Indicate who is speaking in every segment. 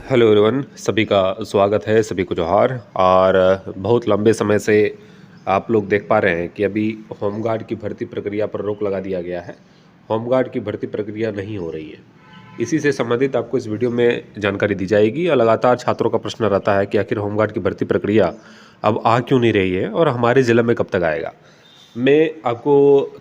Speaker 1: Hello everyone, सभी का स्वागत है, सभी को जोहार। और बहुत लंबे समय से आप लोग देख पा रहे हैं कि अभी होमगार्ड की भर्ती प्रक्रिया पर रोक लगा दिया गया है। होमगार्ड की भर्ती प्रक्रिया नहीं हो रही है। इसी से संबंधित आपको इस वीडियो में जानकारी दी जाएगी। और लगातार छात्रों का प्रश्न रहता है कि आखिर होमगार्ड की भर्ती प्रक्रिया अब आ क्यों नहीं रही है और हमारे ज़िले में कब तक आएगा। मैं आपको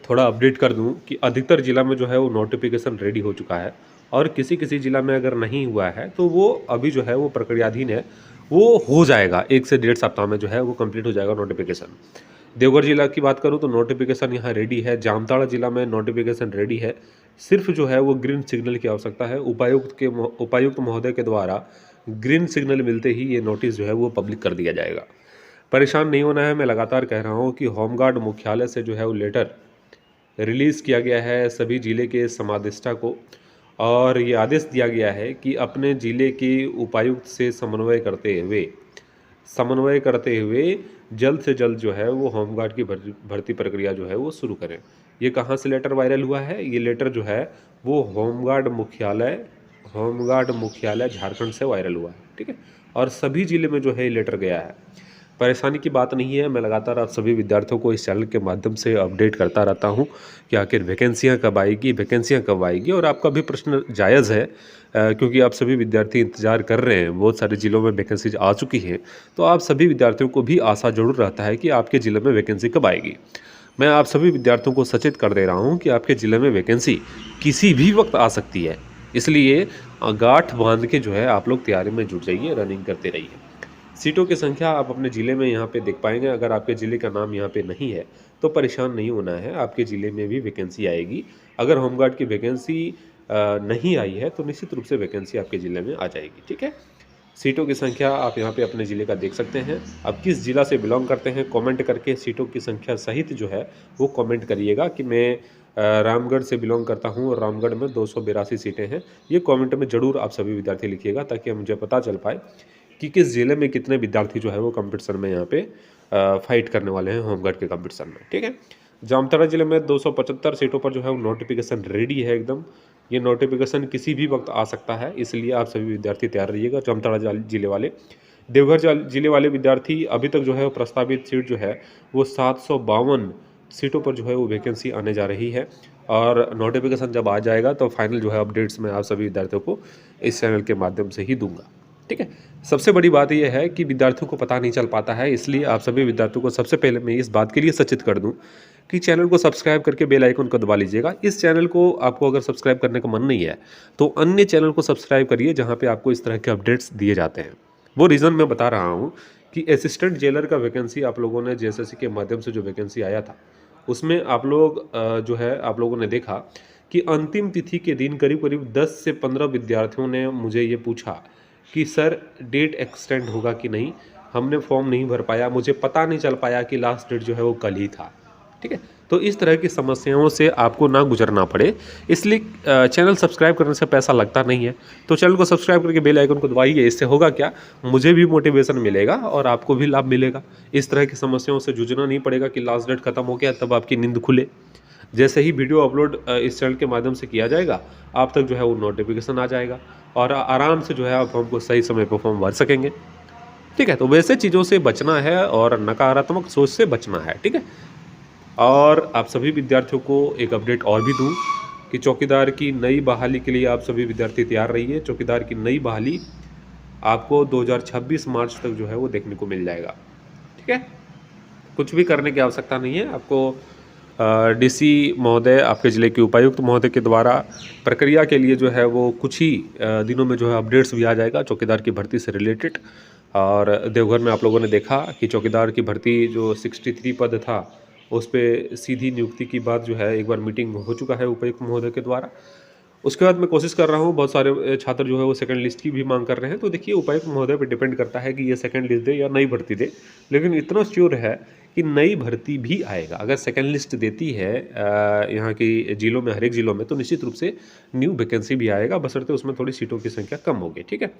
Speaker 1: थोड़ा अपडेट कर दूं कि अधिकतर ज़िला में जो है वो नोटिफिकेशन रेडी हो चुका है। और किसी किसी ज़िला में अगर नहीं हुआ है तो वो अभी जो है वो प्रक्रियाधीन है। वो हो जाएगा, 1 से 1.5 सप्ताह में जो है वो कंप्लीट हो जाएगा नोटिफिकेशन। देवघर जिला की बात करूं तो नोटिफिकेशन यहाँ रेडी है। जामताड़ा जिला में नोटिफिकेशन रेडी है। सिर्फ जो है वो ग्रीन सिग्नल की आवश्यकता है। उपायुक्त महोदय के द्वारा ग्रीन सिग्नल मिलते ही ये नोटिस जो है वो पब्लिक कर दिया जाएगा। परेशान नहीं होना है। मैं लगातार कह रहा हूँ कि होमगार्ड मुख्यालय से जो है वो लेटर रिलीज़ किया गया है सभी ज़िले के समादेष्टा को। और ये आदेश दिया गया है कि अपने ज़िले के उपायुक्त से समन्वय करते हुए जल्द से जल्द जो है वो होमगार्ड की भर्ती प्रक्रिया जो है वो शुरू करें। ये कहाँ से लेटर वायरल हुआ है? ये लेटर जो है वो होमगार्ड मुख्यालय झारखंड से वायरल हुआ है। ठीक है। और सभी ज़िले में जो है ये लेटर गया है। परेशानी की बात नहीं है। मैं लगातार आप सभी विद्यार्थियों को इस चैनल के माध्यम से अपडेट करता रहता हूं कि आखिर वैकेंसियां कब आएगी। और आपका भी प्रश्न जायज़ है, क्योंकि आप सभी विद्यार्थी इंतजार कर रहे हैं। बहुत सारे ज़िलों में वैकेंसीज आ चुकी हैं। तो आप सभी विद्यार्थियों को भी आशा जरूर रहता है कि आपके ज़िले में वैकेंसी कब आएगी। मैं आप सभी विद्यार्थियों को सचेत कर दे रहा हूँ कि आपके ज़िले में वैकेंसी किसी भी वक्त आ सकती है। इसलिए गांठ बांध के जो है आप लोग तैयारी में जुट जाइए, रनिंग करते रहिए। सीटों की संख्या आप अपने ज़िले में यहाँ पे देख पाएंगे। अगर आपके ज़िले का नाम यहाँ पे नहीं है तो परेशान नहीं होना है, आपके ज़िले में भी वैकेंसी आएगी। अगर होमगार्ड की वैकेंसी नहीं आई है तो निश्चित रूप से वैकेंसी आपके ज़िले में आ जाएगी। ठीक है। सीटों की संख्या आप यहाँ पे अपने ज़िले का देख सकते हैं। आप किस ज़िला से बिलोंग करते हैं कमेंट करके सीटों की संख्या सहित जो है वो कमेंट करिएगा कि मैं रामगढ़ से बिलोंग करता हूँ और रामगढ़ में 282 सीटें हैं। ये कमेंट में ज़रूर आप सभी विद्यार्थी लिखिएगा ताकि मुझे पता चल पाए कि किस ज़िले में कितने विद्यार्थी जो है वो कंपटीशन में यहाँ पे फाइट करने वाले हैं होमगार्ड के कंपटीशन में। ठीक है। जामताड़ा जिले में 275 सीटों पर जो है वो नोटिफिकेशन रेडी है एकदम। ये नोटिफिकेशन किसी भी वक्त आ सकता है, इसलिए आप सभी विद्यार्थी तैयार रहिएगा। जामताड़ा जिले वाले, देवघर जिले वाले विद्यार्थी अभी तक जो है प्रस्तावित सीट जो है वो 752 सीटों पर जो है वो वैकेंसी आने जा रही है। और नोटिफिकेशन जब आ जाएगा तो फाइनल जो है अपडेट्स मैं आप सभी विद्यार्थियों को इस चैनल के माध्यम से ही दूंगा। ठीक है। सबसे बड़ी बात यह है कि विद्यार्थियों को पता नहीं चल पाता है, इसलिए आप सभी विद्यार्थियों को सबसे पहले मैं इस बात के लिए सचेत कर दूं कि चैनल को सब्सक्राइब करके बेल आइकन को दबा लीजिएगा। इस चैनल को आपको अगर सब्सक्राइब करने का मन नहीं है तो अन्य चैनल को सब्सक्राइब करिए जहां पे आपको इस तरह के अपडेट्स दिए जाते हैं। वो रीज़न मैं बता रहा हूँ कि असिस्टेंट जेलर का वैकेंसी आप लोगों ने जेएसएससी के माध्यम से जो वैकेंसी आया था उसमें आप लोग जो है आप लोगों ने देखा कि अंतिम तिथि के दिन करीब करीब 10 से 15 विद्यार्थियों ने मुझे ये पूछा कि सर डेट एक्सटेंड होगा कि नहीं। हमने फॉर्म नहीं भर पाया, मुझे पता नहीं चल पाया कि लास्ट डेट जो है वो कल ही था। ठीक है। तो इस तरह की समस्याओं से आपको ना गुजरना पड़े, इसलिए चैनल सब्सक्राइब करने से पैसा लगता नहीं है। तो चैनल को सब्सक्राइब करके बेल आइकन को दबाइए। इससे होगा क्या, मुझे भी मोटिवेशन मिलेगा और आपको भी लाभ मिलेगा। इस तरह की समस्याओं से जूझना नहीं पड़ेगा कि लास्ट डेट खत्म हो गया तब आपकी नींद खुले। जैसे ही वीडियो अपलोड इस चैनल के माध्यम से किया जाएगा आप तक जो है वो नोटिफिकेशन आ जाएगा और आराम से जो है आप फॉर्म को सही समय पर फॉर्म भर सकेंगे। ठीक है। तो वैसे चीज़ों से बचना है और नकारात्मक सोच से बचना है। ठीक है। और आप सभी विद्यार्थियों को एक अपडेट और भी दूं कि चौकीदार की नई बहाली के लिए आप सभी विद्यार्थी तैयार रहिए। चौकीदार की नई बहाली आपको 2026 मार्च तक जो है वो देखने को मिल जाएगा। ठीक है। कुछ भी करने की आवश्यकता नहीं है आपको। डीसी महोदय, आपके ज़िले के उपायुक्त महोदय के द्वारा प्रक्रिया के लिए जो है वो कुछ ही दिनों में जो है अपडेट्स भी आ जाएगा चौकीदार की भर्ती से रिलेटेड। और देवघर में आप लोगों ने देखा कि चौकीदार की भर्ती जो 63 पद था उस पर सीधी नियुक्ति की बात जो है एक बार मीटिंग हो चुका है उपायुक्त महोदय के द्वारा। उसके बाद मैं कोशिश कर रहा हूँ, बहुत सारे छात्र जो है वो सेकंड लिस्ट की भी मांग कर रहे हैं। तो देखिए उपायुक्त महोदय पर डिपेंड करता है कि ये सेकंड लिस्ट दे या नई भर्ती दे, लेकिन इतना श्योर है कि नई भर्ती भी आएगा। अगर सेकंड लिस्ट देती है यहाँ की जिलों में, हर एक जिलों में, तो निश्चित रूप से न्यू वैकेंसी भी आएगा, बशर्ते उसमें थोड़ी सीटों की संख्या कम होगी। ठीक है।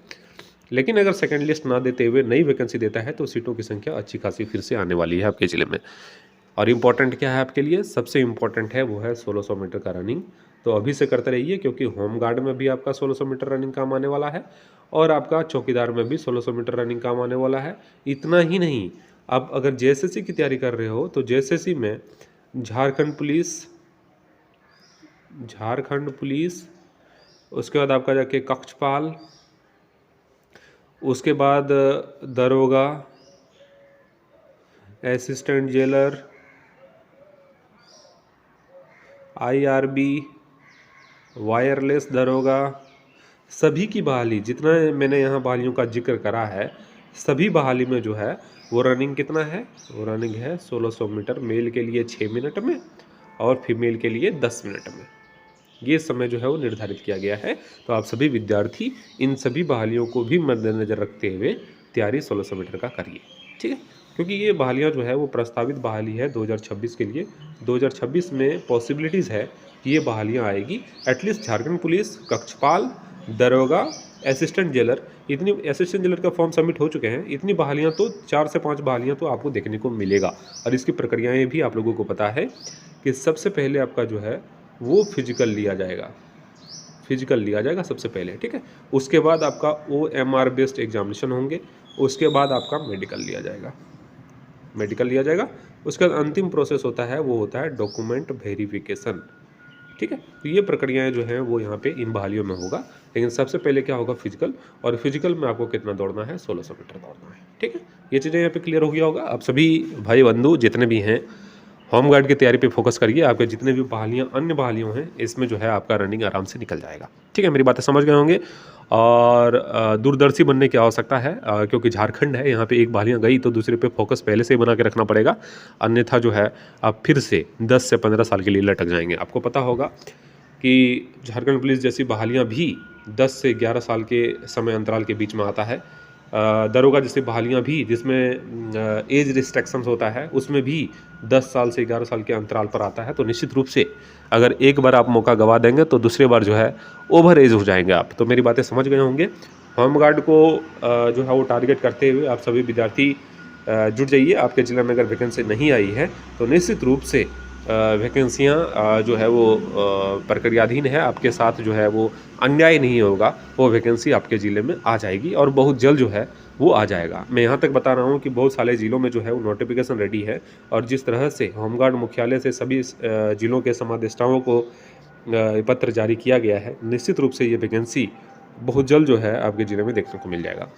Speaker 1: लेकिन अगर सेकंड लिस्ट ना देते हुए नई वैकेंसी देता है तो सीटों की संख्या अच्छी खासी फिर से आने वाली है आपके ज़िले में। और इम्पॉर्टेंट क्या है आपके लिए? सबसे इम्पॉर्टेंट है वो है 1600 मीटर का रनिंग। तो अभी से करते रहिए, क्योंकि होमगार्ड में भी आपका 1600 मीटर रनिंग काम आने वाला है और आपका चौकीदार में भी 1600 मीटर रनिंग काम आने वाला है। इतना ही नहीं, आप अगर जेएसएससी की तैयारी कर रहे हो तो जेएसएससी में झारखंड पुलिस, उसके बाद आपका जाके कक्षपाल, उसके बाद दरोगा, असिस्टेंट जेलर, आईआरबी, वायरलेस दरोगा, सभी की बहाली, जितना मैंने यहाँ बहालियों का जिक्र करा है, सभी बहाली में जो है वो रनिंग कितना है, वो रनिंग है 1600 मीटर, मेल के लिए 6 मिनट में और फीमेल के लिए 10 मिनट में। ये समय जो है वो निर्धारित किया गया है। तो आप सभी विद्यार्थी इन सभी बहालियों को भी मद्देनजर रखते हुए तैयारी 1600 मीटर का करिए, ठीक है। क्योंकि ये बहालियाँ जो है वो प्रस्तावित बहाली है 2026 के लिए। 2026 में पॉसिबिलिटीज़ है कि ये बहालियाँ आएगी। एटलीस्ट झारखंड पुलिस, कक्षपाल, दरोगा, असिस्टेंट जेलर, इतनी असिस्टेंट जेलर का फॉर्म सबमिट हो चुके हैं। इतनी बहालियाँ तो 4 से 5 बहालियाँ तो आपको देखने को मिलेगा। और इसकी प्रक्रियाएँ भी आप लोगों को पता है कि सबसे पहले आपका जो है वो फिजिकल लिया जाएगा सबसे पहले, ठीक है। उसके बाद आपका OMR बेस्ड एग्जामिनेशन होंगे, उसके बाद आपका मेडिकल लिया जाएगा। उसके बाद अंतिम प्रोसेस होता है वो होता है डॉक्यूमेंट वेरिफिकेशन, ठीक है। तो ये प्रक्रियाएं जो हैं वो यहाँ पे इन बहालियों में होगा। लेकिन सबसे पहले क्या होगा, फिजिकल, और फिजिकल में आपको कितना दौड़ना है, 1600 मीटर दौड़ना है, ठीक है। ये चीज़ें यहाँ पे क्लियर हो गया होगा। आप सभी भाई बंधु जितने भी हैं होमगार्ड की तैयारी पे फोकस करिए। आपके जितने भी बहालियाँ, अन्य बहालियों हैं, इसमें जो है आपका रनिंग आराम से निकल जाएगा, ठीक है। मेरी बातें समझ गए होंगे। और दूरदर्शी बनने की आवश्यकता है, क्योंकि झारखंड है, यहाँ पे एक बहालियाँ गई तो दूसरे पे फोकस पहले से ही बना के रखना पड़ेगा, अन्यथा जो है आप फिर से 10 से 15 साल के लिए लटक जाएंगे। आपको पता होगा कि झारखंड पुलिस जैसी बहालियाँ भी 10 से 11 साल के समय अंतराल के बीच में आता है। दरोगा जैसी बहालियाँ भी, जिसमें एज रिस्ट्रिक्शंस होता है, उसमें भी 10 साल से 11 साल के अंतराल पर आता है। तो निश्चित रूप से अगर एक बार आप मौका गवा देंगे तो दूसरी बार जो है ओवर एज हो जाएंगे आप। तो मेरी बातें समझ गए होंगे। होमगार्ड को जो है वो टारगेट करते हुए आप सभी विद्यार्थी जुट जाइए। आपके जिले में अगर वैकेंसी नहीं आई है तो निश्चित रूप से वैकेंसियाँ जो है वो प्रक्रियाधीन है, आपके साथ जो है वो अन्याय नहीं होगा, वो वैकेंसी आपके ज़िले में आ जाएगी और बहुत जल्द जो है वो आ जाएगा। मैं यहाँ तक बता रहा हूँ कि बहुत सारे ज़िलों में जो है वो नोटिफिकेशन रेडी है, और जिस तरह से होमगार्ड मुख्यालय से सभी ज़िलों के समादेष्टाओं को पत्र जारी किया गया है, निश्चित रूप से ये वैकेंसी बहुत जल्द जो है आपके ज़िले में देखने को मिल जाएगा।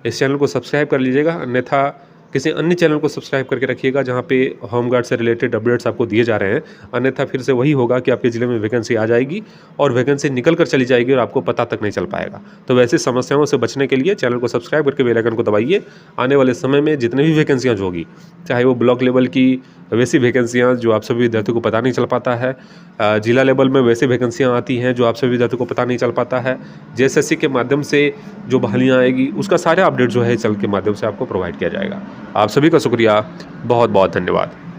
Speaker 1: इस चैनल को सब्सक्राइब कर लीजिएगा, अन्यथा किसी अन्य चैनल को सब्सक्राइब करके रखिएगा जहाँ पे होमगार्ड से रिलेटेड अपडेट्स आपको दिए जा रहे हैं। अन्यथा फिर से वही होगा कि आपके ज़िले में वैकेंसी आ जाएगी और वैकेंसी निकल कर चली जाएगी और आपको पता तक नहीं चल पाएगा। तो वैसी समस्याओं से बचने के लिए चैनल को सब्सक्राइब करके बेल आइकन को दबाइए। आने वाले समय में जितनी भी वैकेंसियाँ जो होगी, चाहे वो ब्लॉक लेवल की वैसी वैकेंसियाँ जो आप सभी विद्यार्थियों को पता नहीं चल पाता है, जिला लेवल में वैसी वैकेंसियाँ आती हैं जो आप सभी विद्यार्थियों को पता नहीं चल पाता है, जेएसएससी के माध्यम से जो बहालियाँ आएगी उसका सारा अपडेट जो है चैनल के माध्यम से आपको प्रोवाइड किया जाएगा। आप सभी का शुक्रिया, बहुत बहुत धन्यवाद।